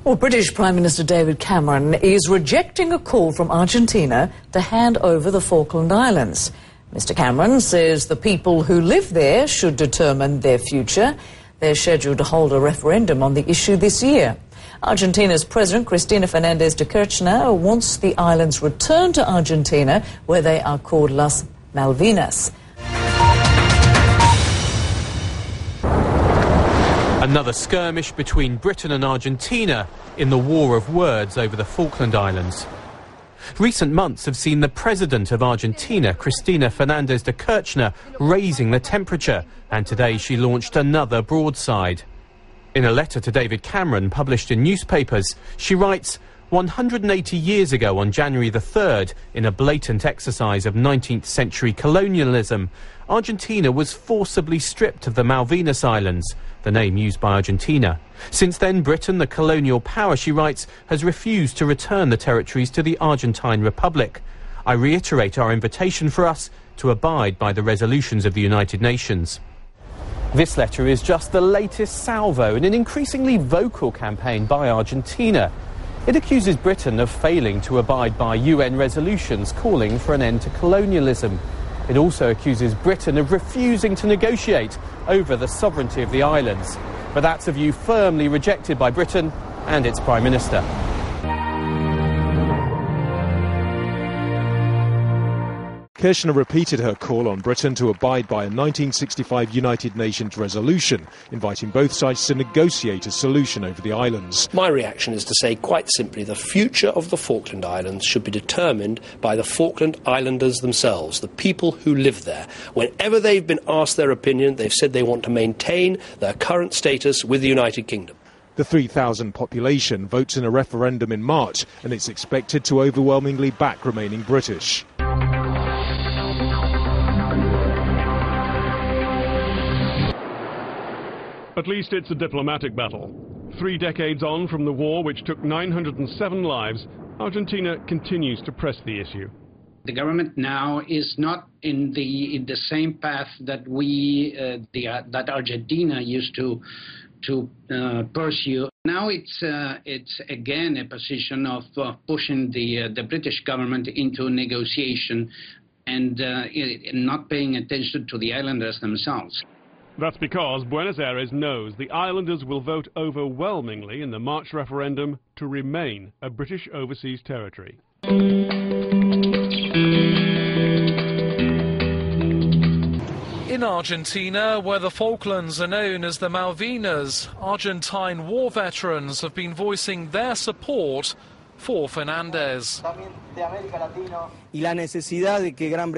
Well, British Prime Minister David Cameron is rejecting a call from Argentina to hand over the Falkland Islands. Mr. Cameron says the people who live there should determine their future. They're scheduled to hold a referendum on the issue this year. Argentina's President Cristina Fernández de Kirchner wants the islands returned to Argentina, where they are called Las Malvinas. Another skirmish between Britain and Argentina in the war of words over the Falkland Islands. Recent months have seen the President of Argentina, Cristina Fernández de Kirchner, raising the temperature, and today she launched another broadside. In a letter to David Cameron published in newspapers, she writes, 180 years ago on January the 3rd, in a blatant exercise of 19th century colonialism, Argentina was forcibly stripped of the Malvinas Islands, the name used by Argentina. Since then, Britain, the colonial power, she writes, has refused to return the territories to the Argentine Republic. I reiterate our invitation for us to abide by the resolutions of the United Nations. This letter is just the latest salvo in an increasingly vocal campaign by Argentina. It accuses Britain of failing to abide by UN resolutions calling for an end to colonialism. It also accuses Britain of refusing to negotiate over the sovereignty of the islands. But that's a view firmly rejected by Britain and its Prime Minister. Kirchner repeated her call on Britain to abide by a 1965 United Nations resolution, inviting both sides to negotiate a solution over the islands. My reaction is to say quite simply the future of the Falkland Islands should be determined by the Falkland Islanders themselves, the people who live there. Whenever they've been asked their opinion, they've said they want to maintain their current status with the United Kingdom. The 3,000 population votes in a referendum in March, and it's expected to overwhelmingly back remaining British. At least it's a diplomatic battle. 3 decades on from the war, which took 907 lives, Argentina continues to press the issue. The government now is not in the same path that that Argentina used to pursue. Now it's again a position of pushing the British government into negotiation and not paying attention to the islanders themselves. That's because Buenos Aires knows the islanders will vote overwhelmingly in the March referendum to remain a British overseas territory. In Argentina, where the Falklands are known as the Malvinas, Argentine war veterans have been voicing their support for Fernández.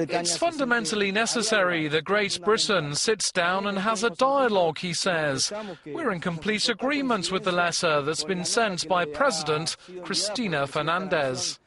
It's fundamentally necessary that Great Britain sits down and has a dialogue, he says. We're in complete agreement with the letter that's been sent by President Cristina Fernández.